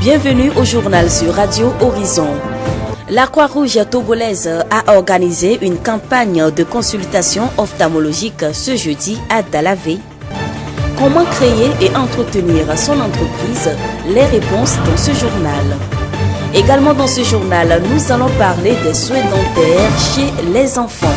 Bienvenue au journal sur Radio Horizon. La Croix-Rouge togolaise a organisé une campagne de consultation ophtalmologique ce jeudi à Dalavé. Comment créer et entretenir son entreprise? Les réponses dans ce journal. Également dans ce journal, nous allons parler des soins dentaires chez les enfants.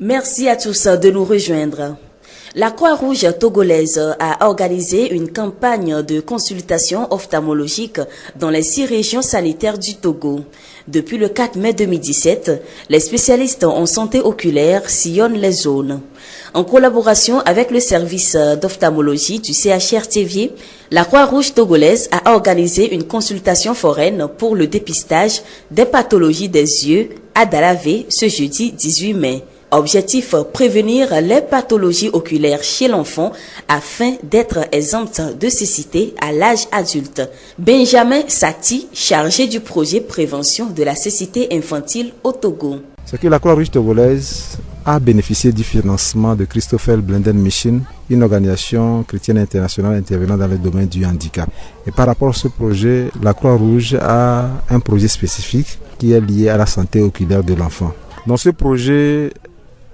Merci à tous de nous rejoindre. La Croix-Rouge togolaise a organisé une campagne de consultation ophtalmologique dans les 6 régions sanitaires du Togo. Depuis le 4 mai 2017, les spécialistes en santé oculaire sillonnent les zones. En collaboration avec le service d'ophtalmologie du CHR-TV, la Croix-Rouge togolaise a organisé une consultation foraine pour le dépistage des pathologies des yeux à Dalavé ce jeudi 18 mai. Objectif, prévenir les pathologies oculaires chez l'enfant afin d'être exempt de cécité à l'âge adulte. Benjamin Sati, chargé du projet prévention de la cécité infantile au Togo. C'est que la Croix-Rouge togolaise a bénéficié du financement de Christopher Blenden Mission, une organisation chrétienne internationale intervenant dans le domaine du handicap. Et par rapport à ce projet, la Croix-Rouge a un projet spécifique qui est lié à la santé oculaire de l'enfant. Dans ce projet,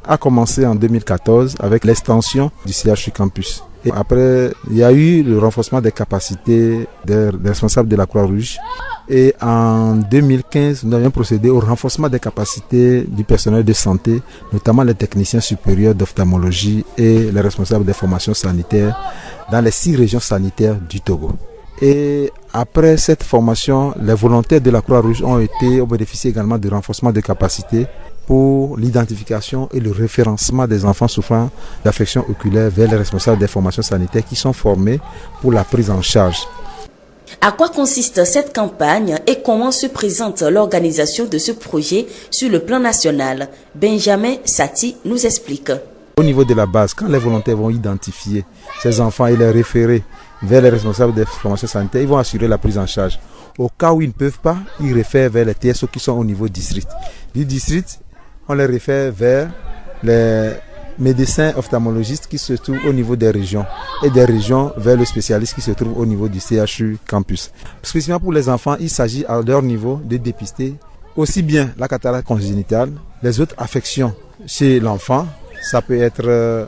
a commencé en 2014 avec l'extension du CHU Campus. Et après, il y a eu le renforcement des capacités des responsables de la Croix-Rouge. Et en 2015, nous avions procédé au renforcement des capacités du personnel de santé, notamment les techniciens supérieurs d'ophtalmologie et les responsables des formations sanitaires dans les 6 régions sanitaires du Togo. Et après cette formation, les volontaires de la Croix-Rouge ont bénéficié également du renforcement des capacités pour l'identification et le référencement des enfants souffrant d'affections oculaires vers les responsables des formations sanitaires qui sont formés pour la prise en charge. À quoi consiste cette campagne et comment se présente l'organisation de ce projet sur le plan national? Benjamin Sati nous explique. Au niveau de la base, quand les volontaires vont identifier ces enfants et les référer vers les responsables des formations sanitaires, ils vont assurer la prise en charge. Au cas où ils ne peuvent pas, ils réfèrent vers les TSO qui sont au niveau district. Du district, on les réfère vers les médecins ophtalmologistes qui se trouvent au niveau des régions et des régions vers le spécialiste qui se trouve au niveau du CHU Campus. Spécifiquement pour les enfants, il s'agit à leur niveau de dépister aussi bien la cataracte congénitale, les autres affections chez l'enfant, ça peut être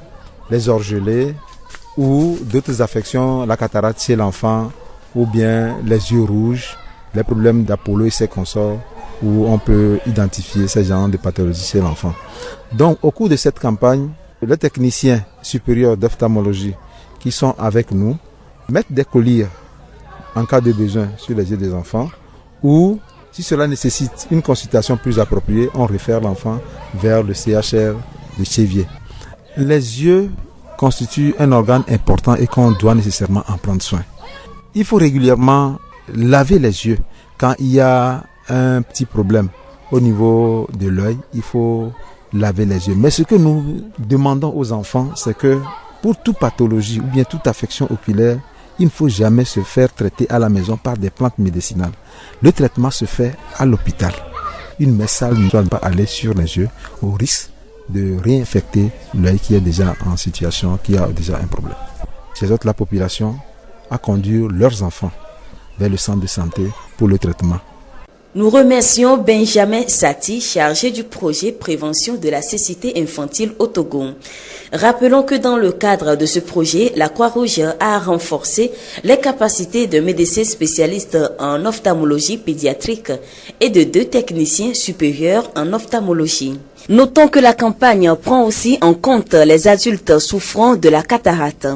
les orgelets ou d'autres affections, la cataracte chez l'enfant ou bien les yeux rouges, les problèmes d'Apollo et ses consorts, où on peut identifier ces genres de pathologies chez l'enfant. Donc, au cours de cette campagne, les techniciens supérieurs d'ophtalmologie qui sont avec nous mettent des colliers en cas de besoin sur les yeux des enfants ou, si cela nécessite une consultation plus appropriée, on réfère l'enfant vers le CHR de Chevier. Les yeux constituent un organe important et qu'on doit nécessairement en prendre soin. Il faut régulièrement laver les yeux quand il y a un petit problème au niveau de l'œil, il faut laver les yeux. Mais ce que nous demandons aux enfants, c'est que pour toute pathologie ou bien toute affection oculaire, il ne faut jamais se faire traiter à la maison par des plantes médicinales. Le traitement se fait à l'hôpital. Une main sale ne doit pas aller sur les yeux au risque de réinfecter l'œil qui est déjà en situation, qui a déjà un problème. J'exhorte la population à conduire leurs enfants vers le centre de santé pour le traitement. Nous remercions Benjamin Sati, chargé du projet prévention de la cécité infantile au Togo. Rappelons que dans le cadre de ce projet, la Croix-Rouge a renforcé les capacités de médecins spécialistes en ophtalmologie pédiatrique et de 2 techniciens supérieurs en ophtalmologie. Notons que la campagne prend aussi en compte les adultes souffrant de la cataracte.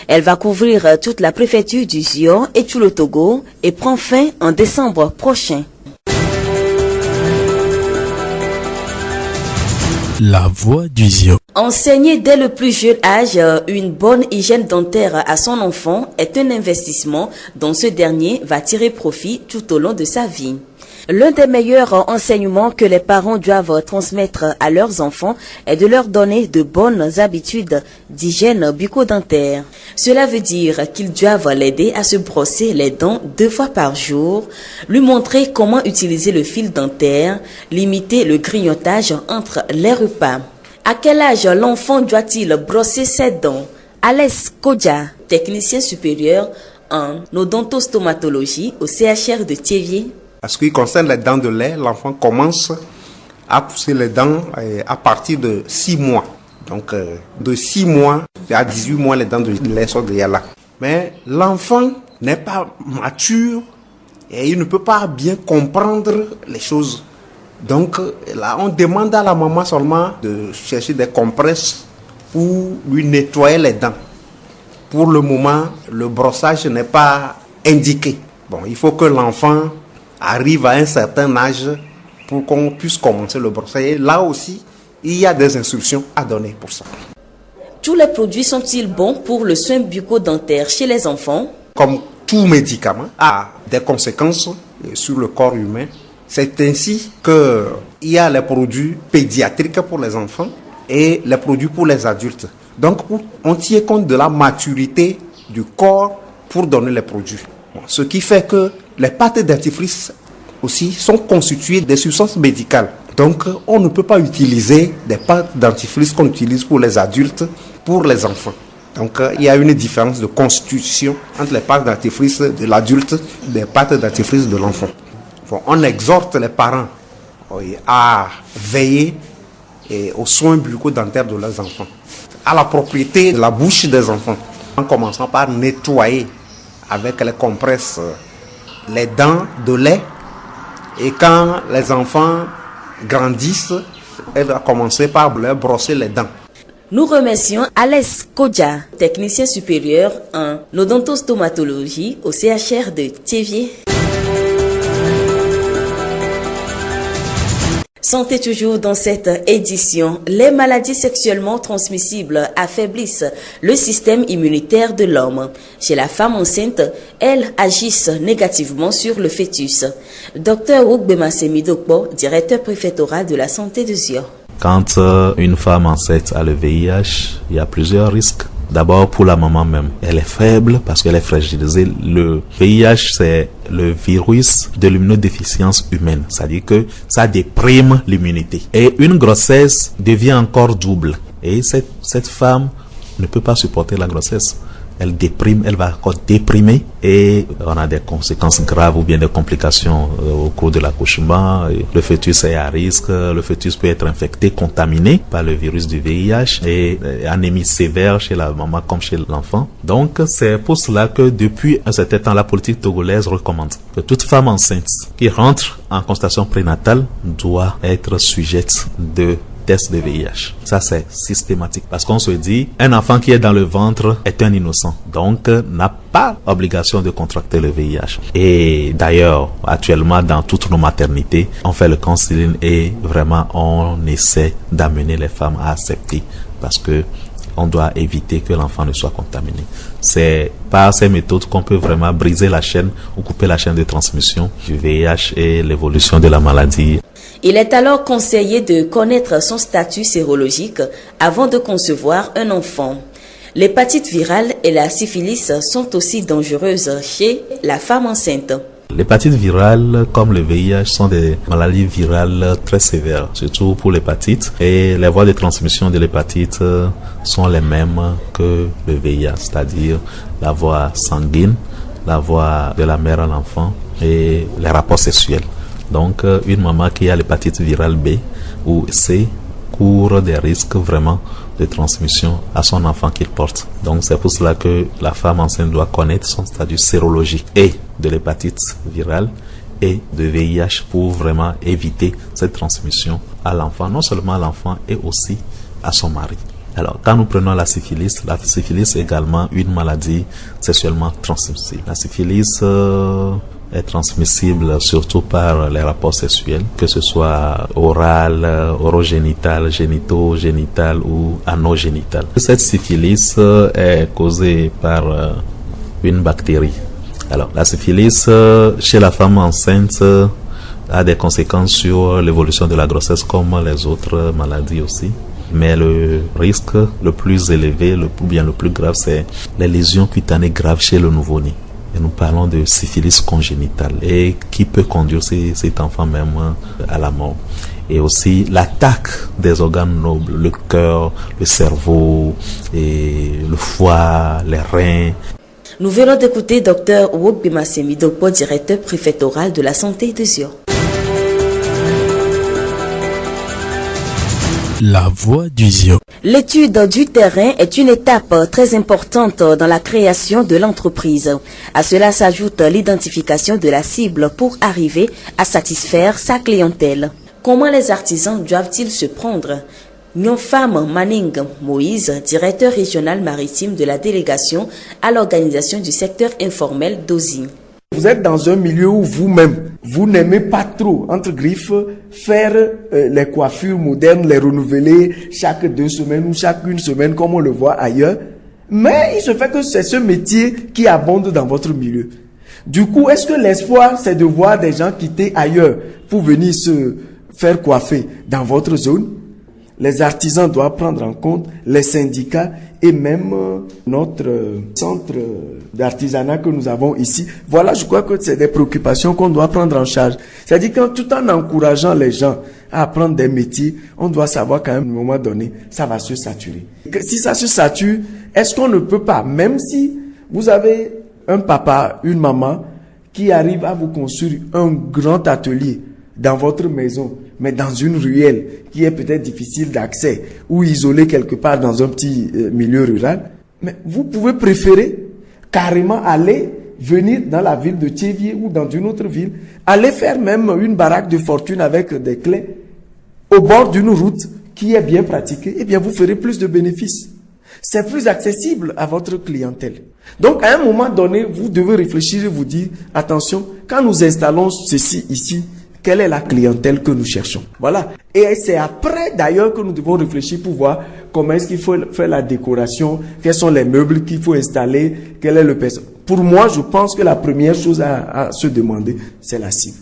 Elle va couvrir toute la préfecture du Zion et tout le Togo et prend fin en décembre prochain. La voix du Zion. Enseigner dès le plus jeune âge une bonne hygiène dentaire à son enfant est un investissement dont ce dernier va tirer profit tout au long de sa vie. L'un des meilleurs enseignements que les parents doivent transmettre à leurs enfants est de leur donner de bonnes habitudes d'hygiène bucco-dentaire. Cela veut dire qu'ils doivent l'aider à se brosser les dents 2 fois par jour, lui montrer comment utiliser le fil dentaire, limiter le grignotage entre les repas. À quel âge l'enfant doit-il brosser ses dents? Alès Kodja, technicien supérieur en odontostomatologie au CHR de Thiévié. En ce qui concerne les dents de lait, l'enfant commence à pousser les dents à partir de 6 mois. Donc, de 6 mois à 18 mois, les dents de lait sont déjà là. Mais l'enfant n'est pas mature et il ne peut pas bien comprendre les choses. Donc, là, on demande à la maman seulement de chercher des compresses pour lui nettoyer les dents. Pour le moment, le brossage n'est pas indiqué. Bon, il faut que l'enfant arrive à un certain âge pour qu'on puisse commencer le brossage. Et là aussi, il y a des instructions à donner pour ça. Tous les produits sont-ils bons pour le soin bucco-dentaire chez les enfants? Comme tout médicament a des conséquences sur le corps humain, c'est ainsi qu'il y a les produits pédiatriques pour les enfants et les produits pour les adultes. Donc, on tient compte de la maturité du corps pour donner les produits. Ce qui fait que les pâtes dentifrice aussi sont constituées de substances médicales. Donc, on ne peut pas utiliser des pâtes dentifrice qu'on utilise pour les adultes, pour les enfants. Donc, il y a une différence de constitution entre les pâtes dentifrice de l'adulte et les pâtes dentifrice de l'enfant. Bon, on exhorte les parents à veiller aux soins bucco-dentaires de leurs enfants, à la propriété de la bouche des enfants, en commençant par nettoyer avec les compresses les dents de lait. Et quand les enfants grandissent, elle va commencer par leur brosser les dents. Nous remercions Alès Kodja, technicien supérieur en odontostomatologie au CHR de Thiévié. Santé toujours dans cette édition. Les maladies sexuellement transmissibles affaiblissent le système immunitaire de l'homme. Chez la femme enceinte, elles agissent négativement sur le fœtus. Dr Ogbema Semidokbo, directeur préfectoral de la santé de Zio. Quand une femme enceinte a le VIH, il y a plusieurs risques. D'abord pour la maman même. Elle est faible parce qu'elle est fragilisée. Le VIH, c'est le virus de l'immunodéficience humaine. C'est-à-dire que ça déprime l'immunité. Et une grossesse devient encore double. Et cette femme ne peut pas supporter la grossesse. Elle déprime, elle va encore déprimer et on a des conséquences graves ou bien des complications au cours de l'accouchement. Le fœtus est à risque, le fœtus peut être infecté, contaminé par le virus du VIH et anémie sévère chez la maman comme chez l'enfant. Donc c'est pour cela que depuis un certain temps, la politique togolaise recommande que toute femme enceinte qui rentre en consultation prénatale doit être sujette de test de VIH. Ça, c'est systématique. Parce qu'on se dit, un enfant qui est dans le ventre est un innocent. Donc, n'a pas obligation de contracter le VIH. Et d'ailleurs, actuellement, dans toutes nos maternités, on fait le counseling et vraiment, on essaie d'amener les femmes à accepter. Parce que on doit éviter que l'enfant ne soit contaminé. C'est par ces méthodes qu'on peut vraiment briser la chaîne ou couper la chaîne de transmission du VIH et l'évolution de la maladie. Il est alors conseillé de connaître son statut sérologique avant de concevoir un enfant. L'hépatite virale et la syphilis sont aussi dangereuses chez la femme enceinte. L'hépatite virale, comme le VIH, sont des maladies virales très sévères, surtout pour l'hépatite. Et les voies de transmission de l'hépatite sont les mêmes que le VIH, c'est-à-dire la voie sanguine, la voie de la mère à l'enfant et les rapports sexuels. Donc, une maman qui a l'hépatite virale B ou C court des risques vraiment de transmission à son enfant qu'il porte. Donc, c'est pour cela que la femme enceinte doit connaître son statut sérologique et de l'hépatite virale et de VIH pour vraiment éviter cette transmission à l'enfant, non seulement à l'enfant et aussi à son mari. Alors, quand nous prenons la syphilis est également une maladie sexuellement transmissible. La syphilis est transmissible surtout par les rapports sexuels, que ce soit oral, orogénital, génito-génital ou anogénital. Cette syphilis est causée par une bactérie. Alors, la syphilis chez la femme enceinte a des conséquences sur l'évolution de la grossesse comme les autres maladies aussi. Mais le risque le plus élevé, ou bien le plus grave, c'est les lésions cutanées graves chez le nouveau-né. Et nous parlons de syphilis congénitale et qui peut conduire cet enfant même à la mort. Et aussi l'attaque des organes nobles, le cœur, le cerveau, et le foie, les reins. Nous venons d'écouter Dr Wokbima Semidopo, directeur préfectoral de la santé de Zio. La voix du Zio. L'étude du terrain est une étape très importante dans la création de l'entreprise. À cela s'ajoute l'identification de la cible pour arriver à satisfaire sa clientèle. Comment les artisans doivent-ils se prendre? Nyonfam Manning Moïse, directeur régional maritime de la délégation à l'organisation du secteur informel d'Ozi. Vous êtes dans un milieu où vous-même, vous n'aimez pas trop, entre griffes, faire les coiffures modernes, les renouveler chaque 2 semaines ou chaque 1 semaine comme on le voit ailleurs. Mais il se fait que c'est ce métier qui abonde dans votre milieu. Du coup, est-ce que l'espoir, c'est de voir des gens quitter ailleurs pour venir se faire coiffer dans votre zone? Les artisans doivent prendre en compte les syndicats et même notre centre d'artisanat que nous avons ici. Voilà, je crois que c'est des préoccupations qu'on doit prendre en charge. C'est-à-dire que tout en encourageant les gens à apprendre des métiers, on doit savoir qu'à un moment donné, ça va se saturer. Si ça se sature, est-ce qu'on ne peut pas, même si vous avez un papa, une maman qui arrive à vous construire un grand atelier dans votre maison, mais dans une ruelle qui est peut-être difficile d'accès ou isolée quelque part dans un petit milieu rural, mais vous pouvez préférer carrément aller venir dans la ville de Thiévié ou dans une autre ville, aller faire même une baraque de fortune avec des clés au bord d'une route qui est bien pratiquée, et bien vous ferez plus de bénéfices. C'est plus accessible à votre clientèle. Donc à un moment donné, vous devez réfléchir et vous dire, attention, quand nous installons ceci ici, quelle est la clientèle que nous cherchons? Voilà. Et c'est après, d'ailleurs, que nous devons réfléchir pour voir comment est-ce qu'il faut faire la décoration, quels sont les meubles qu'il faut installer, quel est le personnel. Pour moi, je pense que la première chose à se demander, c'est la cible.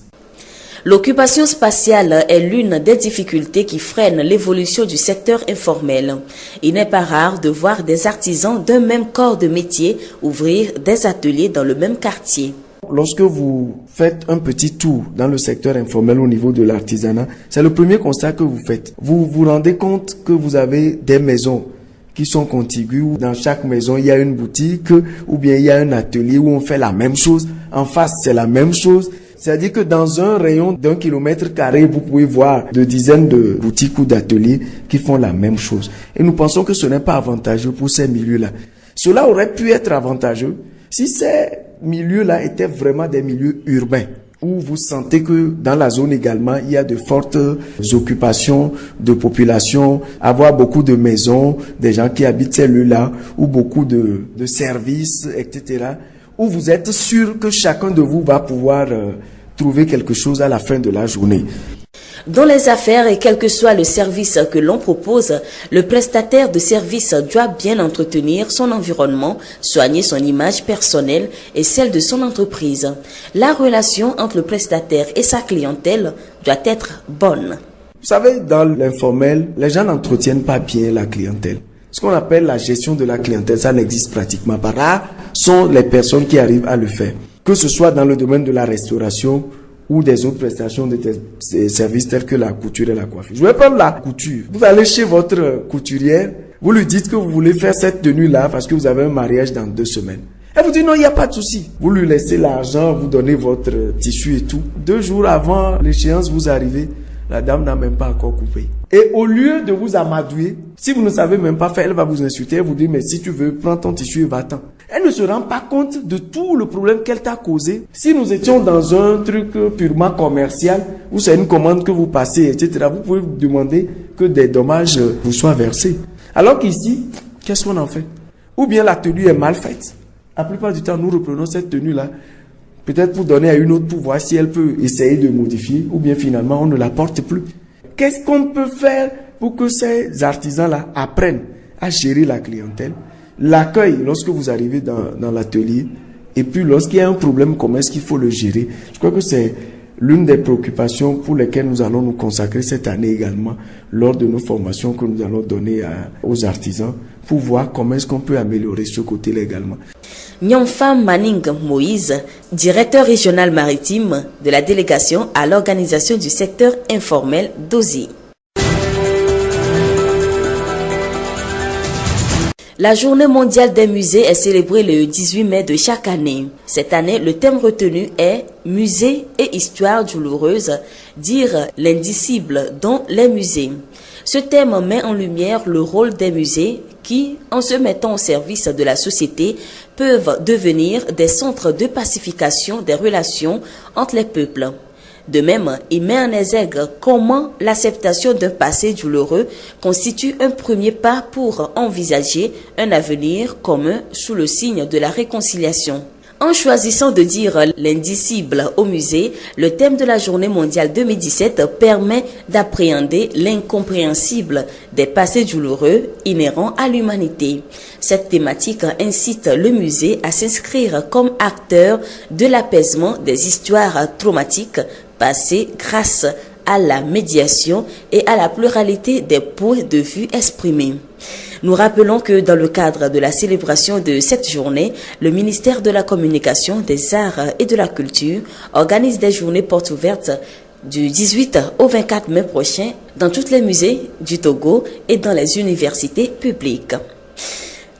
L'occupation spatiale est l'une des difficultés qui freinent l'évolution du secteur informel. Il n'est pas rare de voir des artisans d'un même corps de métier ouvrir des ateliers dans le même quartier. Lorsque vous faites un petit tour dans le secteur informel au niveau de l'artisanat, c'est le premier constat que vous faites. Vous vous rendez compte que vous avez des maisons qui sont contiguës, où dans chaque maison il y a une boutique ou bien il y a un atelier où on fait la même chose. En face, c'est la même chose. C'est-à-dire que dans un rayon d'1 kilomètre carré, vous pouvez voir de dizaines de boutiques ou d'ateliers qui font la même chose. Et nous pensons que ce n'est pas avantageux pour ces milieux-là. Cela aurait pu être avantageux si ces milieux-là étaient vraiment des milieux urbains, où vous sentez que dans la zone également, il y a de fortes occupations de population, avoir beaucoup de maisons, des gens qui habitent ces lieux-là, ou beaucoup de services, etc., où vous êtes sûr que chacun de vous va pouvoir trouver quelque chose à la fin de la journée. Dans les affaires, et quel que soit le service que l'on propose, le prestataire de service doit bien entretenir son environnement, soigner son image personnelle et celle de son entreprise. La relation entre le prestataire et sa clientèle doit être bonne. Vous savez, dans l'informel, les gens n'entretiennent pas bien la clientèle. Ce qu'on appelle la gestion de la clientèle, ça n'existe pratiquement pas. Rares sont les personnes qui arrivent à le faire. Que ce soit dans le domaine de la restauration ou des autres prestations de services tels que la couture et la coiffure. Je vais prendre la couture. Vous allez chez votre couturière, vous lui dites que vous voulez faire cette tenue-là parce que vous avez un mariage dans 2 semaines. Elle vous dit non, il n'y a pas de souci. Vous lui laissez l'argent, vous donnez votre tissu et tout. 2 jours avant l'échéance, vous arrivez, la dame n'a même pas encore coupé. Et au lieu de vous amadouer, si vous ne savez même pas faire, elle va vous insulter, elle vous dit mais si tu veux, prends ton tissu et va-t'en. Elle ne se rend pas compte de tout le problème qu'elle t'a causé. Si nous étions dans un truc purement commercial, où c'est une commande que vous passez, etc., vous pouvez vous demander que des dommages vous soient versés. Alors qu'ici, qu'est-ce qu'on en fait? Ou bien la tenue est mal faite. La plupart du temps, nous reprenons cette tenue-là, peut-être pour donner à une autre pour voir si elle peut essayer de modifier, ou bien finalement, on ne la porte plus. Qu'est-ce qu'on peut faire pour que ces artisans-là apprennent à gérer la clientèle? L'accueil lorsque vous arrivez dans l'atelier, et puis lorsqu'il y a un problème, comment est-ce qu'il faut le gérer? Je crois que c'est l'une des préoccupations pour lesquelles nous allons nous consacrer cette année également, lors de nos formations que nous allons donner aux artisans, pour voir comment est-ce qu'on peut améliorer ce côté-là également. Nyonfa Manning Moïse, directeur régional maritime de la délégation à l'organisation du secteur informel d'Ozi. La journée mondiale des musées est célébrée le 18 mai de chaque année. Cette année, le thème retenu est « Musées et histoire douloureuse, dire l'indicible dans les musées ». Ce thème met en lumière le rôle des musées qui, en se mettant au service de la société, peuvent devenir des centres de pacification des relations entre les peuples. De même, il met en exergue comment l'acceptation d'un passé douloureux constitue un premier pas pour envisager un avenir commun sous le signe de la réconciliation. En choisissant de dire l'indicible au musée, le thème de la journée mondiale 2017 permet d'appréhender l'incompréhensible des passés douloureux inhérents à l'humanité. Cette thématique incite le musée à s'inscrire comme acteur de l'apaisement des histoires traumatiques passées grâce à la médiation et à la pluralité des points de vue exprimés. Nous rappelons que dans le cadre de la célébration de cette journée, le ministère de la Communication, des Arts et de la Culture organise des journées portes ouvertes du 18 au 24 mai prochain dans tous les musées du Togo et dans les universités publiques.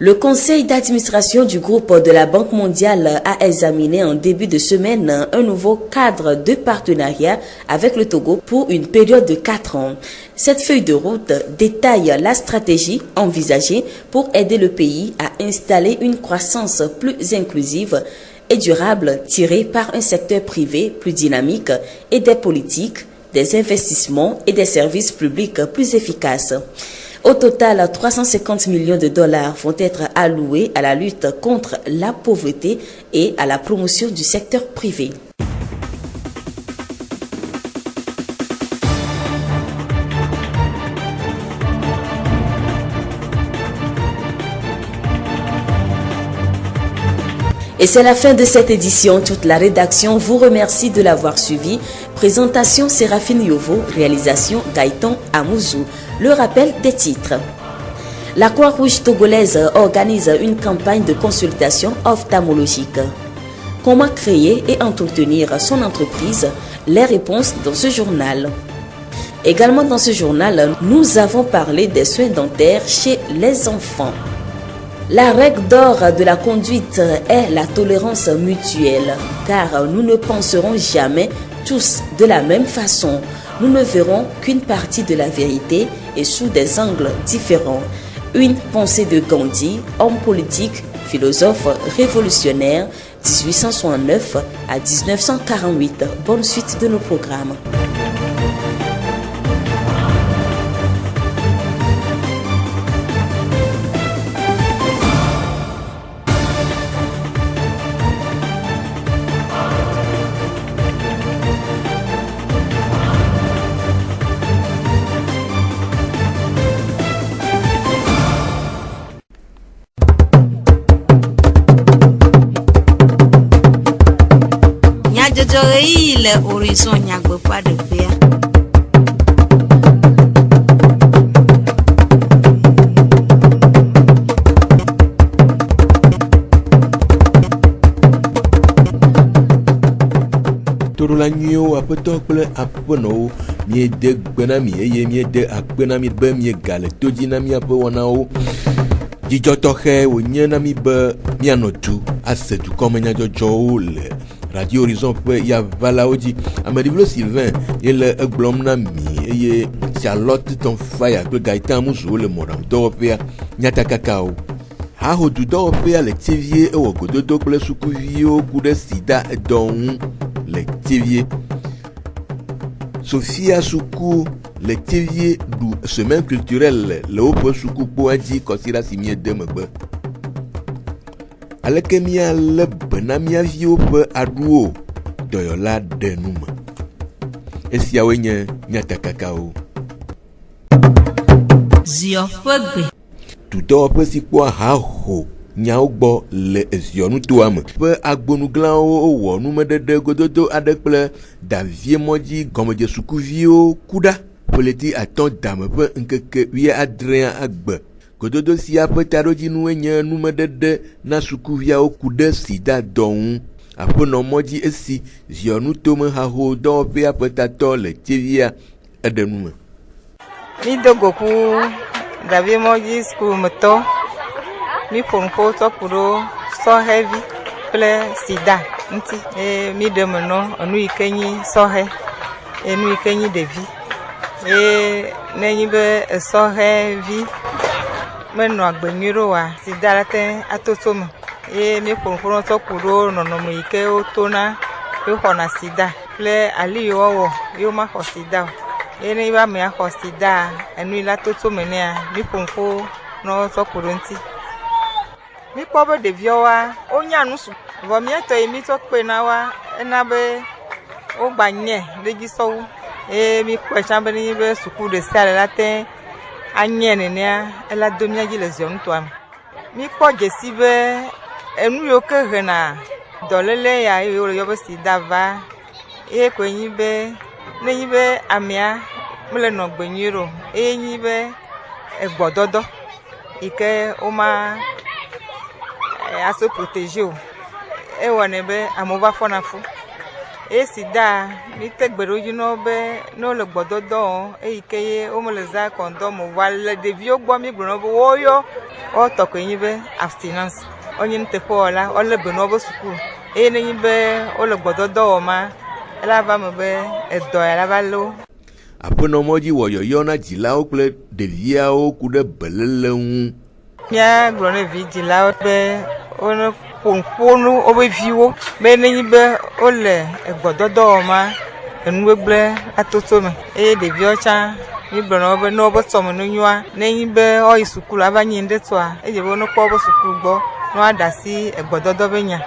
Le conseil d'administration du groupe de la Banque mondiale a examiné en début de semaine un nouveau cadre de partenariat avec le Togo pour une période de 4 ans. Cette feuille de route détaille la stratégie envisagée pour aider le pays à installer une croissance plus inclusive et durable tirée par un secteur privé plus dynamique et des politiques, des investissements et des services publics plus efficaces. Au total, 350 millions de dollars vont être alloués à la lutte contre la pauvreté et à la promotion du secteur privé. Et c'est la fin de cette édition. Toute la rédaction vous remercie de l'avoir suivi. Présentation Séraphine Yovo, réalisation Gaëtan Amouzou. Le rappel des titres. La Croix-Rouge togolaise organise une campagne de consultation ophtalmologique. Comment créer et entretenir son entreprise? Les réponses dans ce journal. Également dans ce journal, nous avons parlé des soins dentaires chez les enfants. La règle d'or de la conduite est la tolérance mutuelle, car nous ne penserons jamais tous de la même façon. Nous ne verrons qu'une partie de la vérité et sous des angles différents. Une pensée de Gandhi, homme politique, philosophe révolutionnaire, 1869 à 1948. Bonne suite de nos programmes. Le horizon nyagbe pas de père. Todolanyo apeto kple aƒenɔwo miede gbenami eye miede akpenami be miegale todzinami aƒe wɔnawo dzidzɔtɔxɛ wònye na mi be mianɔ du ase dukɔmenyadzɔdzɔwo le Radio Horizon ƒe yavalawo dzi. Ameɖiblo Sylvain ye le egblɔm na mi eye Charlotte Tonfaya kple Gaëtan Amuzuwo le mɔɖaŋudɔwɔƒea nyatakakawo. Hahodudɔwɔƒea le Tivie ewɔ gododo kple sukuviwo ku ɖe sida edɔ ŋu le Tivie. Sophia Suku le Tivie ɖu semaine culturelle le woƒe sukukpoa dzi kɔsiɖa si miede megbe. Aleke míalé be na mía viwo ƒe aɖuwo dɔyɔla ɖe nu me. Esiawoe nye nyatakakawo. Ziɔ ƒe gbe. Dudɔwɔƒe si kpɔa haho nyawo gbɔ le eziɔnu toa me. Ƒe agbonuglawo wɔ numedede gododo aɖe kple davie mɔdzi gɔmedze sukuviwo ku ɖa. Ƒeleti atɔ̃ dame ƒe ŋkeke 17 agbe. Gododo sia ƒe taɖodzinue nye numedede na sukuviawo ku ɖe sida dɔ ŋu. Aƒenɔ mɔdzi esi ziɔnu tome haho dɔwɔƒea ƒe tatɔ le tsevia eɖe nu me. Mi do goku davie mɔdzi skul metɔ. Mi ƒonuƒo tɔkpo ɖo sɔhevi kple sida ŋuti. Mi ɖe me nɔ enu yi ke nyi sɔhe, enu yi ke nyi ɖevi. Nenyi be sɔhevi menɔ agbe nyui ɖo wa sida la te atoto me. Mi ƒonuƒo tɔkpo ɖo nɔnɔme yi ke wotona woxɔna sida kple ali yi wɔwɔ womaxɔ sida o. Ne va amea xɔ sida enu la toto me nea mi ƒonuƒo nɔ tɔkpo ɖo ŋuti. Mi kpɔ be ɖeviawoa wonya nu su. Vɔ mietɔ yi mi tɔ kpe na wa ena be wogba nye ɖe dzi sɔwu. Mi kpɔe tsã be nenyi be suku ɖe sia ɖe la te anye nenea ela do mia dzi le ziɔnu toa me. Mi kpɔ dzesi be enu yiwo ke hena dɔléle ya yiwo le yɔ be sida va ye koe nyi be nenyi be amea mele nɔ gbe nyui ɖo eye nyi be egbɔdɔdɔ yi ke woma aso protégé o. Ewɔnɛ be amewo va fɔna fu. Sida mi te gbe ɖo dzi nɔ be ne wole gbɔdɔdɔ wɔm eyi ke ye womele za kɔndɔm o va le ɖeviwo gbɔ mi gblɔ be woyɔ wotɔ koe nyi be abstinence. Wonye nuteƒewɔla wolé be na wobe suku. Eye nenyi be wole gbɔdɔdɔ wɔm ma ela va me be edɔ ya la va lé wo. Aƒenɔ mɔdzi wɔ yɔyɔ na dzilawo kple ɖeviawo ku ɖe belele ŋu. Mia gblɔ ne vidzilawo be wone ƒonuƒonu wobe viwo be nenyi be wole egbɔdɔdɔ wɔm ma enu gble atoto me. Eye ɖeviawo tsã mi gblɔ na wo be ne wobe sɔme no nyoa nenyi be woyi sukulu ava nyi ɖe toa edze be wonekpɔ wobe sukulu gbɔ ne woaɖe asi egbɔdɔdɔ be nya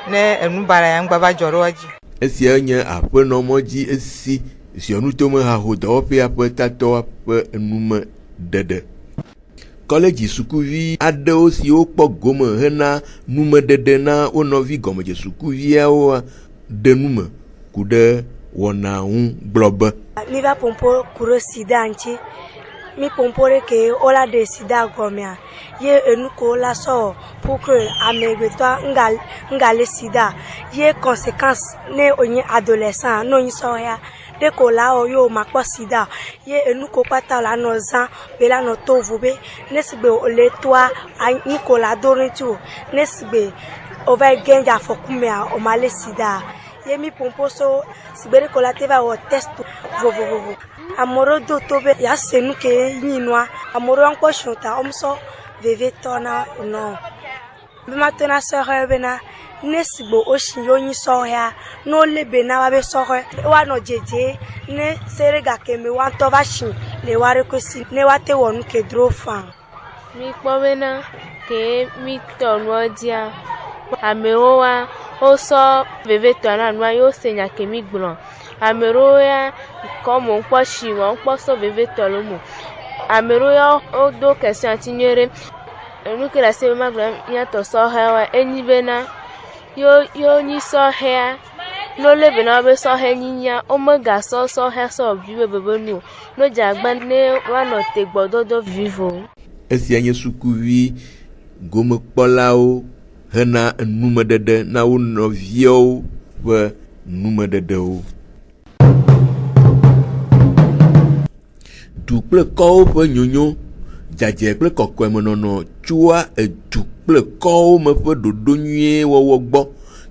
ne enu bala ya ŋgba va dzɔ ɖe woa dzi. Esia nye aƒenɔ mɔdzi esi ziɔnu tome haho dɔwɔƒea ƒe tatɔa ƒe enume ɖeɖe. Kɔlɛdzi sukuvi aɖewo siwo kpɔ gome hena numeɖeɖe na wo nɔvi gɔmedze sukuviawo ɖe nume ku ɖe wɔna ŋu gblɔ be. Mi va ƒoƒo ku ɖe sida ŋuti. Mi ƒoƒo ɖe ke wola ɖe sida gɔmea ye enu ko la sɔ pour que amegbetɔ ngalé sida ye conséquence ne onye adolescent no nyi sɔya de ko la o yo makpɔ sida ye enu ko kpata la nɔ zã be la nɔ tovu be ne sigbe le toa ni ko la do ŋuti o ne sigbe o va gɛn dza afɔku mea o ma le sida ye mi ƒoƒo so sigbe de ko la te va wɔ test vovovo. Amoro do to be ya senu ke nyinua amoro ankɔ shota omso veve tona no be matona sɔhɛ be na ne sigbo oshi yo nyi sɔhɛ no le be na wa be sɔhɛ wa no jeje ne sere ga ke me wa to va shi le wa rekosi ne wa te wonu ke dro fan mi kpɔ be na ke mi tɔ no dia amewo wa o sɔ veve tona no yo se nya ke mi gblɔ amero ya como kpɔ shi won kpɔ sɔ veve tɔ lo mo amero ya o do question tinyere enu ke la se ma gblɔ ya tɔ sɔhɛ wa enyi be na yo nyi sɔhɛ no le be na be sɔhɛ nyinya o me ga sɔhɛ sɔ vi bebe nu no jagba ne wa no te gbɔdodo vivo. Esia nye sukuvi gomekpɔlawo hena numeɖeɖe na wo nɔviawo ƒe numeɖeɖewo. Du kple kɔwo ƒe nyonyo dzadze kple kɔkɔemenɔnɔ tsoa edu kple kɔwo me ƒe ɖoɖo nyuie wɔwɔ gbɔ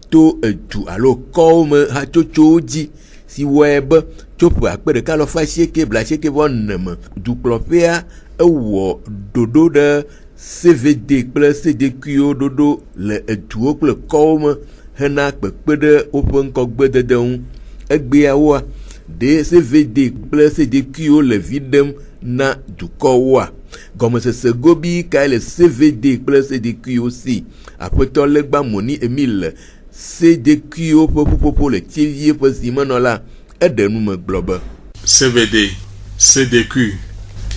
to edu alo kɔwo me hatsotsowo dzi si wɔe be tso ƒe 1,980 me dukplɔƒea ewɔ ɖoɖo ɖe CVD kple CDQwo ɖoɖo le eduwo kple kɔwo me hena kpekpe ɖe woƒe ŋkɔgbedede ŋu. Egbeawoa de CVD kple CDQwo le vi ɖem na dukɔwoa. Gɔmesese gobi kae le CVD kple CDQwo si. Aƒetɔ legba Moni Emile CDQwo ƒe ƒuƒoƒo le tsevie ƒe zimenɔla eɖe nume gblɔ be CVD, CDQ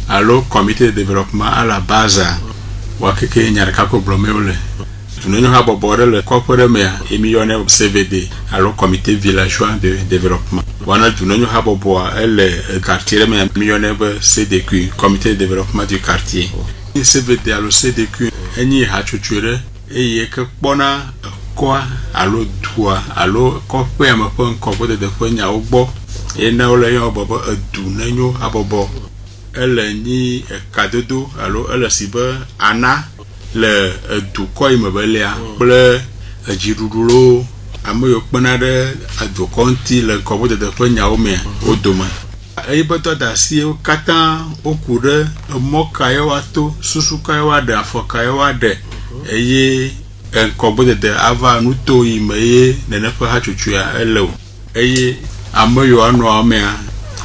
alo Comité de développement à la base wakeke nyaraka ko blomele tunenyo ha bobore le corporate me emiyone CVD alors comité villageois de développement wana tunenyo ha bobo ele quartier me emiyone CDQ comité de développement du quartier CVD alors CDQ enyi ha chuchure eye ke kpona kwa alo dua alo ko pe ma pon ko bo de nya ogbo ena ole yo bobo tunenyo ha bobo ele ni kadodo alo ele sibe ana le dukɔ yi me be lia kple dziɖuɖulo ame yiwo kpena ɖe adukɔ ŋuti le kɔbɔdede ƒe nyawo mea wo dome eye be dɔdeasiwo katã woku ɖe emɔ ka ye woato susu ka ye woaɖe afɔ ka ye woaɖe eye kɔbɔdede ava nuto yi me ye nene ƒe hatsotsoa ele o eye ame yiwo anɔ mea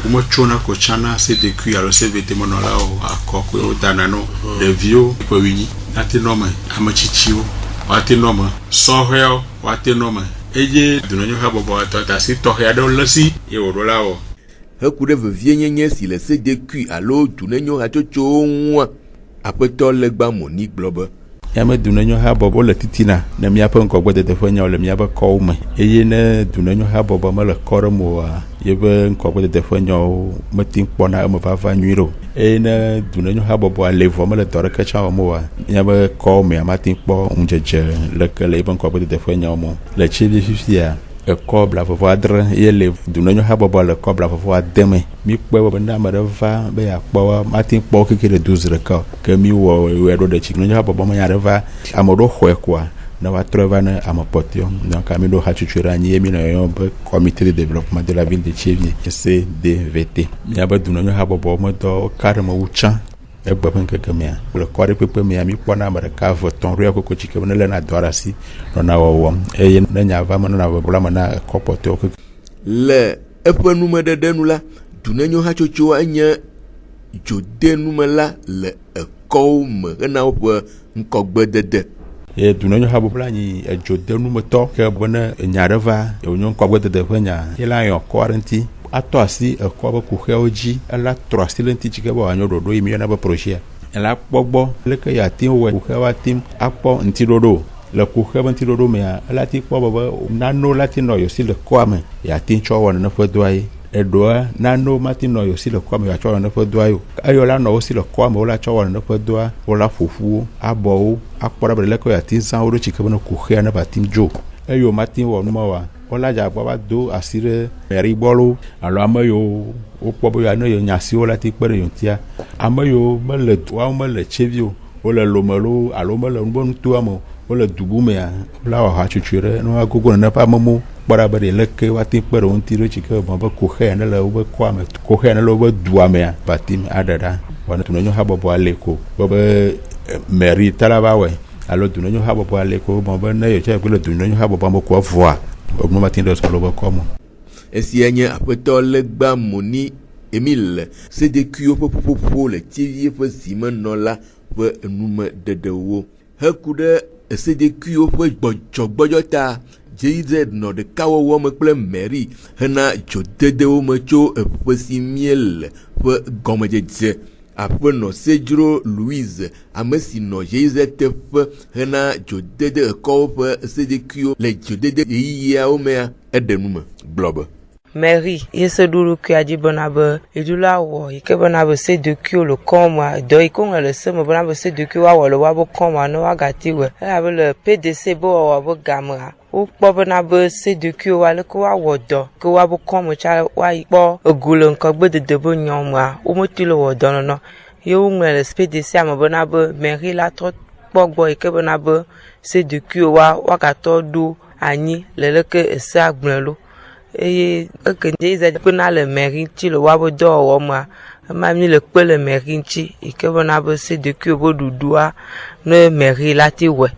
wometsyɔna ko tsana CDQ alo CVD menɔlawo akɔ koe wodana no ɖeviwo ƒe winyi ate nome ametsitsiwo wate nome sɔhɛwo wate nome eye dunonyo ha bɔbɔ atɔ dasi tɔxɛ aɖewo le si ye wòɖo la wɔ. Heku ɖe vevie nyenye si le CDQ alo dunenyo hatsotsowo ŋua aƒetɔ legba moni gblɔ be yame dunenyo ha bɔbɔ le titina ne miaƒe ŋkɔgbedede ƒe nyawo le miaƒe kɔwo me eye ne dunenyo ha bɔbɔ mele kɔ ɖe mo oa yebe ŋkɔgbedede ƒe nyawo meti kpɔna eme vava nyui ɖo eye ne dunenyo ha bɔbɔ le vɔ mele dɔ ɖeke tsã wɔm oa miaƒe kɔwo me amati kpɔ ŋudzedze leke le yebe ŋkɔgbedede ƒe nyawo me le tsi fifia ekɔ blafɔfɔ adre ye le dunenyo ha bɔbɔ le kɔ blafɔfɔ ade me mi kpɔe be ne ame ɖe va be yakpɔ mati kpɔ keke le 12 ɖeka ke mi wɔ wɔ ɖo ɖe tsi dunenyo ha bɔbɔ me nya ɖe va ame ɖo xɔe koa ne va trɔ va ne ame kpɔtɔe donc ami ɖo hatsotso ɖe anyi ye mi le yɔm be comité de développement de la ville de Thiévié CDVT miabe dunenyo ha bɔbɔ medɔ ka ɖe me wu tsã egbe ƒe ŋkeke mea le kɔ ɖe kpekpe mea mi kpɔna ame ɖeka eve tɔ̃ ɖo ya koko tsike ne lena dɔ ɖe asi nɔna wɔwɔm eye ne nya va me nɔna bɔbɔ me na ekɔ kpɔtɔewo keke. Le eƒe numeɖeɖe nu la dunenyo hatsotsoa enye dzodenume la le ekɔwo me hena woƒe ŋkɔgbedede. ye dunenyo ha bɔbɔ la nyi edzodenumetɔ ke be ne nya ɖe va wonye ŋkɔgbedede ƒe nya ye la yɔ kɔ aɖe ŋuti atɔ asi ekɔ be kuxewo dzi ela trɔ asi le ŋuti tsike be wòanyo ɖoɖo yi mi yɔna be projet ela kpɔ gbɔ leke yeate wɔ kuxewo atem akpɔ ŋutiɖoɖo le kuxe be ŋutiɖoɖo mea ela te kpɔ be nanewo la te nɔ yosi le kɔa me yeate tsɔ wɔ nene ƒe dɔa ye eɖoa nanewo mate nɔ yosi le kɔa me yeatsɔ wɔ nene ƒe dɔa ye o eyɔ la nɔ wosi le kɔa me wola tsɔ wɔ nene ƒe dɔa wola ƒoƒuwo abɔwo akpɔ ɖa be leke yeate zã wo ɖo tsike be ne kuxea ne va tem dzo eyo mate wɔ numa wa wala dza gbɔ va do asi ɖe mɛri gbɔlo alo ame yiwo wokpɔ be ne yewo nya siwo la te kpe ɖe yewo ŋutia ame yiwo mele woawo mele Thiévié o wole lomelo alo mele nutoa me o wole dubu mea wola wɔ hatsotso ɖe ne woagogo nene ƒe amemo kpɔ ɖa be ɖeleke woate kpe ɖe wo ŋuti ɖo tsike be koxe ne le wobe kɔa me koxe ne le wobe dua mea va tem aɖe ɖa wɔna dunenyo ha bɔbɔ ale ko be mɛri ta la va wɔe alo dunenyo ha bɔbɔ ale ko be ne yewo tsɛ le dunenyo ha bɔbɔ me ko vɔa esia nye aƒetɔ legba moni Emile CDQ ƒe ƒuƒoƒo le Thiévié ƒe zimenɔla ƒe enumeɖeɖewo heku ɖe CDQ ƒe gbɔdzɔgbɔdzɔ ta JZ nɔ ɖekawɔwɔ me kple mairie hena dzodedewo me tso eƒe si mie le ƒe gɔmedzedze. Aƒenɔ Sedro Louise ame si nɔ JZ teƒe hena dzodede ekɔwo ƒe CDQ le dzodede yeyiyawo mea eɖe nume gblɔ be Mairie yese ɖoɖokui dzi bena be edula wɔ yi ke bena be CDQ le kɔma dɔ yi ke ŋlɔ le se me bena be CDQ wawɔ le woabe kɔma ne woagati wɔ elabe le PDC be wɔwɔ be gamea wokpɔ bena be CDQ wa leke woawɔ dɔ ke woabe kɔme tsa woayi kpɔ egu le ŋkɔgbedede be nyɔmea wometi le wɔ dɔ nɔnɔ ye woŋlɔ le PDC me bena be mairie la trɔ kpɔ gbɔ yi ke bena be CDQ wa wagatɔ ɖo anyi le leke ese agblẽ lo eye eke JZ kpena le mairie ŋuti le woabe dɔwɔwɔ mea ema mi le kpe le mairie ŋuti yi ke bena be CDQ be ɖuɖua ne mairie la te wɔe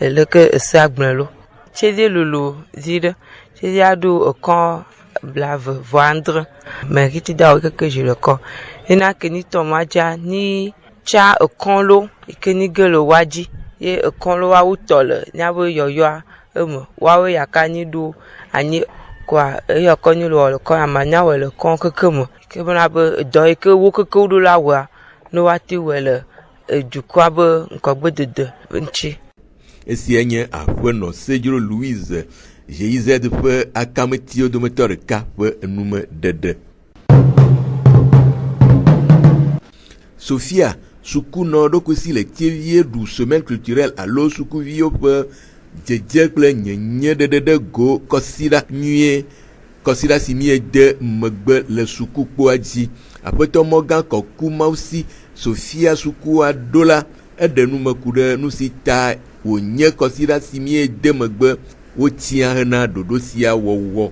le leke ese agblẽ lo. Thiévié lolo zi ɖe Thiévié aɖo ekɔ blave vɔ andre mairie ti da wɔ keke zi le kɔ ena ke ni tɔ ma dza ni tsa ekɔ lo yi ke ni ge le wa dzi ye ekɔ lo wawo tɔ le nyabe yɔyɔa eme wawo yaka ni ɖo anyi kwa eya kɔ ni le kɔ amanya wɔ le kɔ keke me ke bena be dɔ yi ke wo keke ɖo la wɔa ne woate wɔ le dukɔa be ŋgɔgbedede ŋuti. Esia nye aƒenɔ Sedzro Louise GIZ ƒe akametiwo dometɔ ɖeka ƒe enumeɖeɖe. Sophia sukunɔ ɖokui si le tievie ɖu semaine culturelle alo sukuviwo ƒe dzedze kple nyenye ɖeɖe ɖe go kɔsira nyuie kɔsira si mie de megbe le sukukpoa dzi. Aƒetɔ mɔgã kɔku mausi Sophia sukua ɖo la eɖe numeku ɖe nu si ta wònye kɔsira si mie de megbe wotia hena ɖoɖo sia wɔwɔ.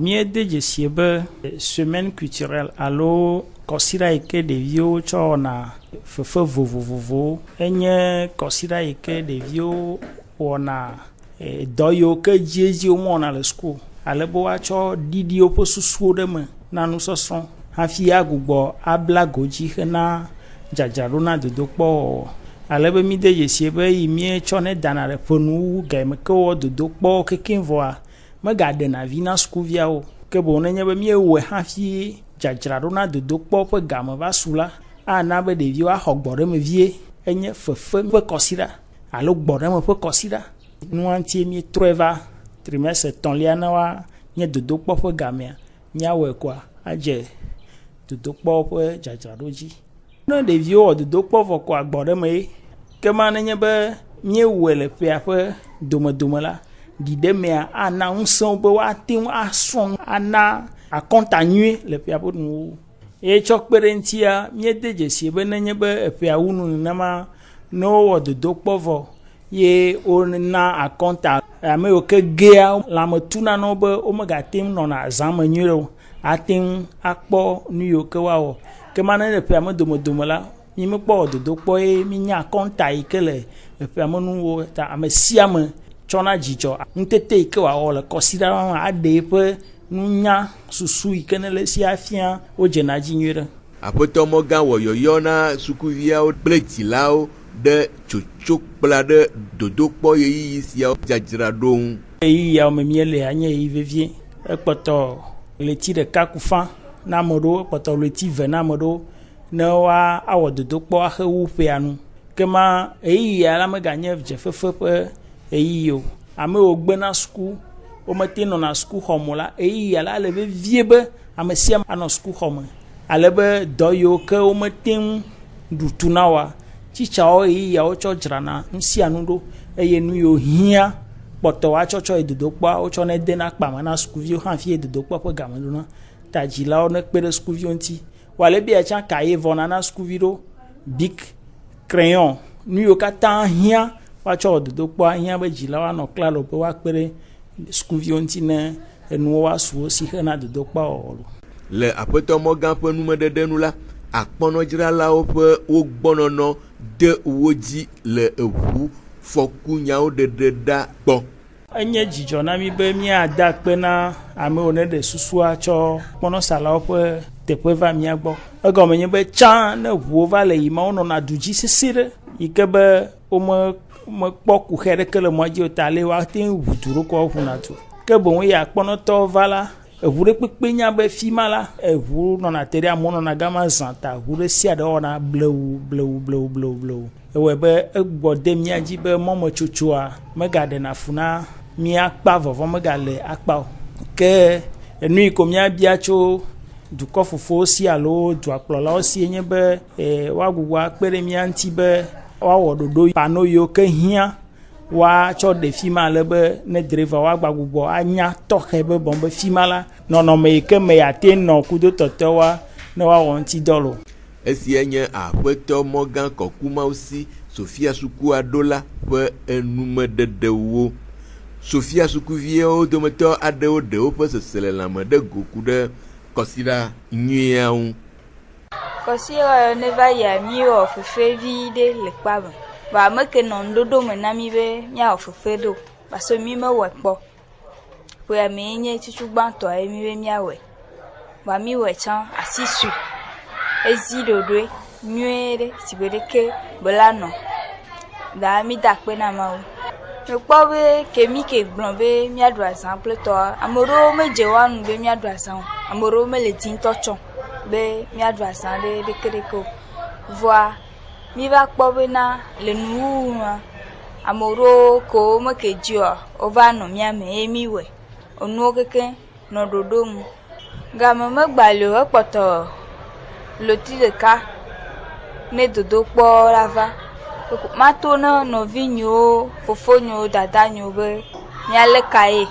Mie de dzesie be semaine culturelle alo kɔsira yi ke ɖeviwo tsɔ wɔna fefe vovovowo enye kɔsira yi ke ɖeviwo wɔna dɔ yiwo ke dzi womewɔna le sukulu ale be woatsɔ ɖiɖiwo ƒe susuwo ɖe me na nusɔsrɔ̃ hafi agbugbɔ abla go dzi hena dzadzraɖo na dodokpɔ wɔwɔ. Ale be mi de dzesie be yi mie tsɔ ne dana ɖe ƒenu game ke wɔ dodokpɔ kekeŋ vɔa megaɖena vi na sukuviawo ke boŋ nenye be miewɔe hafi dzadzraɖo na dodokpɔ ƒe game va su la ana be ɖeviwo axɔ gbɔɖeme vie enye fefe ƒe kɔsira alo gbɔɖeme ƒe kɔsira. Nua ŋutie mietrɔe va trimestre etɔ̃lia ne wa nye dodokpɔ ƒe gamea miawɔe koa adze dodokpɔ ƒe dzadzraɖo dzi. Ne ɖeviwo wɔ dodokpɔ vɔ koa gbɔɖeme ye ke ma nenye be miewɔe le ƒea ƒe domedome la ɖiɖemea ana ŋusẽwo be woate ŋu asrɔ̃ ana akɔnta nyuie le ƒea ƒe nuwo. Ye tsɔ kpe ɖe ŋutia miede dzesie be nenye be eƒea wu nu nenema ne wowɔ dodokpɔ vɔ ye wona akɔnta ame yiwo ke gea lãmetu nanewo be womegate ŋu nɔna zã me nyuie o ate ŋu akpɔ nu yiwo ke woawɔ. Ke ma ne le ƒea me domedome la mi mekpɔ wɔ dodokpɔ ye mi nya akɔnta yi ke le ƒea me nuwo ta ame sia ame tsɔna dzidzɔ ŋutete yi ke wòawɔ le kɔsira me aɖe ƒe nunya susu yi ke ne le sia fia wo dzena dzi nyuie ɖe. Aƒetɔ mɔgã wɔ yɔyɔ na sukuviawo kple dzilawo ɖe tsotso kpla ɖe dodokpɔ yeyiyi siawo dzadzraɖo ŋu. Yeyiyawo me mielea nye yeyi vevie ekpɔtɔ ɣleti ɖeka ku fã na ame ɖewo ekpɔtɔ ɣleti ve na ame ɖewo ne woawɔ dodokpɔ axe wu ƒea nu. Ke ma yeyiya la meganye dzefefe ƒe yeyiyi o. Ame yiwo gbena suku womete nɔna sukuxɔme la yeyiya la le vevie be ame sia ame anɔ sukuxɔme ale be dɔ yiwo ke womete ŋu ɖu tu na wa tsitsawo yeyiyawo tsɔ dzrana nu sia nu ɖo eye nu yiwo hiã kpɔtɔ woatsɔtsɔ yi dodokpɔa wotsɔ ne de na akpame na sukuviwo hafi yi dodokpɔ ƒe game ɖona ta dzilawo ne kpe ɖe sukuviwo ŋuti. Wale be tsã kaye vɔna na sukuvi ɖo bic crayon nu yiwo katã hiã woatsɔ wɔ dodokpɔa hiã be dzilawo anɔ klalo be woakpe ɖe sukuviwo ŋuti ne enuwo woasu wo si hena dodokpɔa wɔwɔ. Le aƒetɔ mɔgã ƒe numeɖeɖe nu la akpɔnɔdzralawo ƒe wogbɔnɔnɔ de wo dzi le eʋu fɔku nyawo ɖeɖe ɖa gbɔ. Enye dzidzɔ na mi be miada akpe na amewo ne ɖe susua tsɔ kpɔnɔsalawo ƒe teƒe va mia gbɔ. Egɔme nye be tsã ne ʋuwo va le yima wonɔna du dzi sese ɖe yi ke be womekpɔ kuxɛ ɖeke le mɔa dzi o ta le woate ŋu ʋu du ɖo kɔ ʋuna tu. Ke boŋ ya akpɔnɔtɔwo va la eʋu ɖe kpekpe nya be fi ma la eʋu nɔna te ɖe amewo nɔna gama zã ta eʋu ɖe sia ɖe wɔna blewu. Ewɔe be egbɔ de mia dzi be mɔmetsotsoa megaɖena fu na míakpa vɔvɔ megale akpa o. Ke enu yi ko míabia tso dukɔ fofowo si alo duakplɔlawo si nye be woagbugbɔ akpe ɖe mía ŋuti be woawɔ ɖoɖo pano yiwo ke hiã woatsɔ ɖe fi ma ale be ne dreva woagba gbugbɔ anya tɔxɛ be bɔn be fi ma la nɔnɔme yi ke me ate nɔ kudo tɔtɔwoa ne woawɔ ŋuti dɔ lo. Esia nye aƒetɔ mɔgã kɔkumausi Sophia sukua ɖo la ƒe enumeɖeɖewo. Sophia sukuviawo dometɔ aɖewo ɖe woƒe seselelãme ɖe goku ɖe kɔsira nyuiawo ŋu. Kɔsira ne va yia miewɔ fefe vi ɖe le kpa me. Ba ame ke nɔ ŋuɖoɖo me na mi be miawɔ fefe ɖo parce que mi mewɔe kpɔ. Ƒea mee nye tutu gbãtɔ ye mi be miawɔe. Ba mi wɔe tsã asi su. Ezi ɖoɖoe nyuie ɖe si gbe ɖeke bela nɔ. Da mi da akpe na Mawu. Mekpɔ be kemi ke gblɔ be miaɖu azã kple tɔa ame ɖewo medze woanu be miaɖu azã o. Ame ɖewo mele dzi ŋutɔ tsɔm be miaɖu azã ɖeke o. Voa mi va kpɔ bena le nuwuwu ma ame ɖewo ko meke dzi o wova nɔ mía me eye mi wɔe enuwo keke nɔ ɖoɖo ŋu game megbali o ekpɔtɔ loti ɖeka ne dodo kpɔ la va mato ne nɔvi nyewo fofo nyewo dada nyewo be míalé ka ye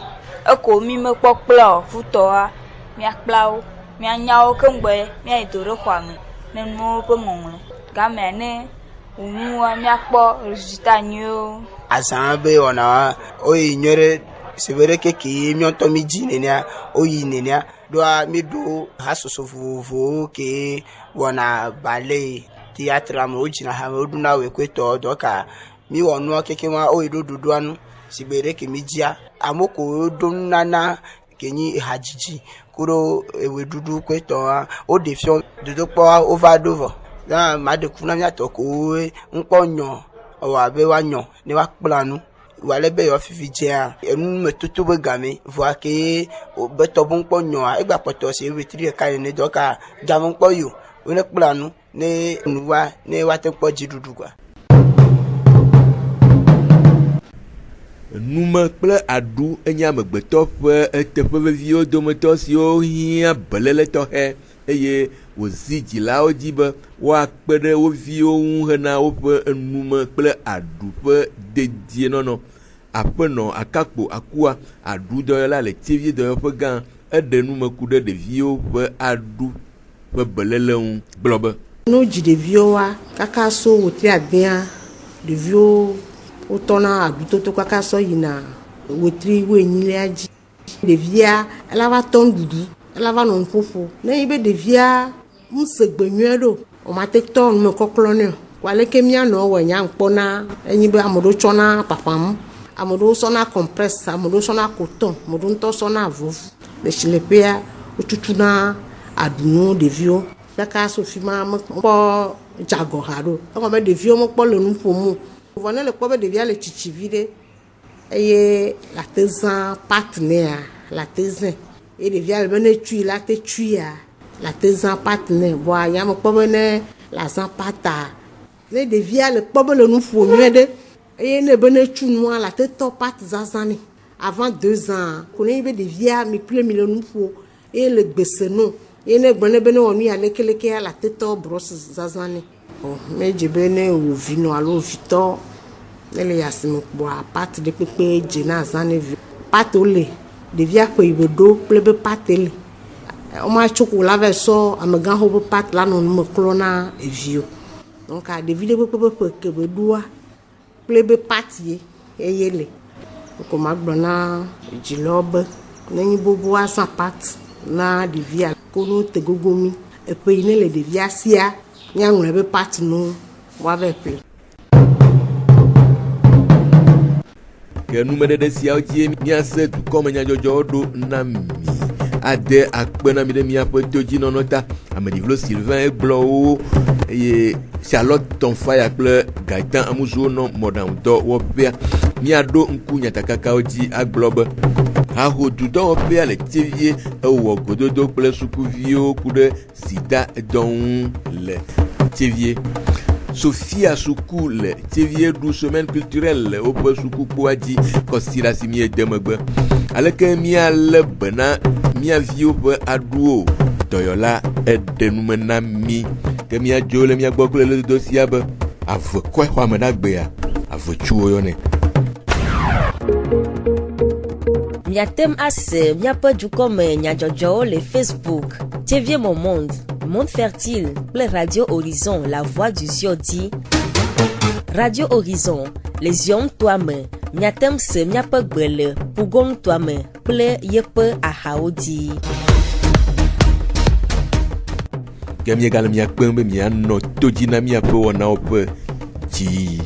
eko mi mekpɔ kple o futɔa míakpla wo míanya wo keŋgbɔ míayi do ɖe xɔa me ne nuwo ƒe ŋɔŋlɔ gamea ne wònua míakpɔ résultat nyuiwo. Azã be wɔna oyi nyuie ɖe si be ɖe keke míɔtɔ mi dzi nenea oyi nenea ɖoa mi ɖo hasoso vovovowo ke wɔna ballet théâtre amewo dzina ha amewo ɖuna wekɔetɔ dɔka mi wɔ nua keke ma oyi ɖo ɖoɖoa nu si be ɖe ke mi dzia amewo ko ɖo nunana ke nyi hadzidzi kuɖo eweɖuɖu kɔetɔa wo ɖeviwo dodokpɔa wova ɖo vɔ na maɖeku na míatɔ ko ŋkpɔ nyɔ ewɔ abe woanyɔ ne woakpla nu wale be yewo fifi dzea enu me toto be game vɔa ke be tɔ be ŋkpɔ nyɔa egba kpɔtɔ si wetri ɖeka ne dɔka game ŋkpɔ yo wone kpla nu ne nuwa ne woate kpɔ dziɖuɖu kua. Nume kple aɖu enye amegbetɔ ƒe eteƒe veviwo dometɔ siwo hiã beléle tɔxɛ eye wòzi dzilawo dzi be woakpe ɖe wo viwo ŋu hena woƒe enume kple aɖu ƒe dedienɔnɔ. Aƒenɔ Akakpo Akua aɖudɔyɔla le TV dɔyɔƒe gã eɖe nume ku ɖe ɖeviwo ƒe aɖu ƒe beléle ŋu gblɔ be. No dzi ɖeviwoa kaka so wòtri adea ɖeviwo wotɔna aɖutoto kaka sɔ yina wòtri woenyilia dzi. Ɖevia ela va tɔ nuɖuɖu ela va nɔ nuƒoƒo ne yi be ɖevia ŋusegbe nyuie ɖo o mate tɔ nume kɔklɔ nɛ o aleke míanɔ wɔ nya ŋkpɔna enyi be ame ɖewo tsɔna papam ame ɖewo sɔna compresse ame ɖewo sɔna coton ame ɖewo ŋutɔ sɔna vovu le tsileƒea wotutuna aɖunu ɖeviwo kaka so fi ma mekpɔ dzagɔ ha ɖo egɔme be ɖeviwo mekpɔ le nu ƒom o vɔ ne le kpɔ be ɖevia le tsitsi vi ɖe eye la te zã partenaire la te zã eye ɖevia le be ne tsui la te tsuia la te zã partenaire vɔa ya me kpɔ be ne la zã parta ne ɖevia le kpɔ be le nu ƒom nyuie ɖe eye ne be ne tsu nua la te tɔ part zazã ne avant 2 ans ko ne be ɖevia mi kple mi le nu ƒo eye le gbese no eye ne gblɔ ne be ne wɔ nu ya lekelekea la te tɔ brosse zazã ne medze be ne wò vi nɔ alo vitɔ ne le asime kpɔa part ɖe kpekpe dze na zã ne vi part le ɖevia ƒe yi be ɖo kple be part le woma tso ko la va sɔ amegãxo be part la nɔ nume klɔ na eviwo donc ɖevi ɖe kpekpe ƒe ke be ɖoa kple be part ye eye le ko ma gblɔ na dzilawo be nenyi bobo azã part na ɖevia ko no te gogomi eƒe yi ne le ɖevia sia míaŋlɔ be part no woava ƒle. Ke numeɖeɖe siawo dzie míase dukɔme nyadzɔdzɔwo ɖo na mi ade akpe na mi ɖe míaƒe todzinɔnɔ ta ameɖivlo Sylvain egblɔ wo eye Charlotte Tonfaya kple Gaëtan Amuzuwo nɔ mɔɖaŋudɔ wɔƒea míaɖo ŋku nyatakakawo dzi agblɔ be hahodudɔwɔƒea le Tevie ewɔ gododo kple sukuviwo ku ɖe sida dɔ ŋu le Tevie. Sophia Suku le Tevie ɖu semaine culturelle le woƒe sukukpoa dzi kɔsira si míede megbe aleke míalé bena mía viwo ƒe aɖuwo dɔyɔla eɖe nume na mi ke míadzo le mía gbɔ kple ledodo sia be avekɔe xɔame ɖagbea avetuwo yɔnɛ. Miatem ase miaƒe dukɔme nyadzɔdzɔwo le Facebook Tevie Mon Monde, Monde Fertile kple Radio Horizon, La Voix du Ziodi. Radio Horizon, les yom toame, miatem se miaƒe gbe le Pugon toame kple yeƒe ahawo dzi. Ke míegale miakpem be mianɔ to dzi na míaƒe wɔnawo ƒe dzi.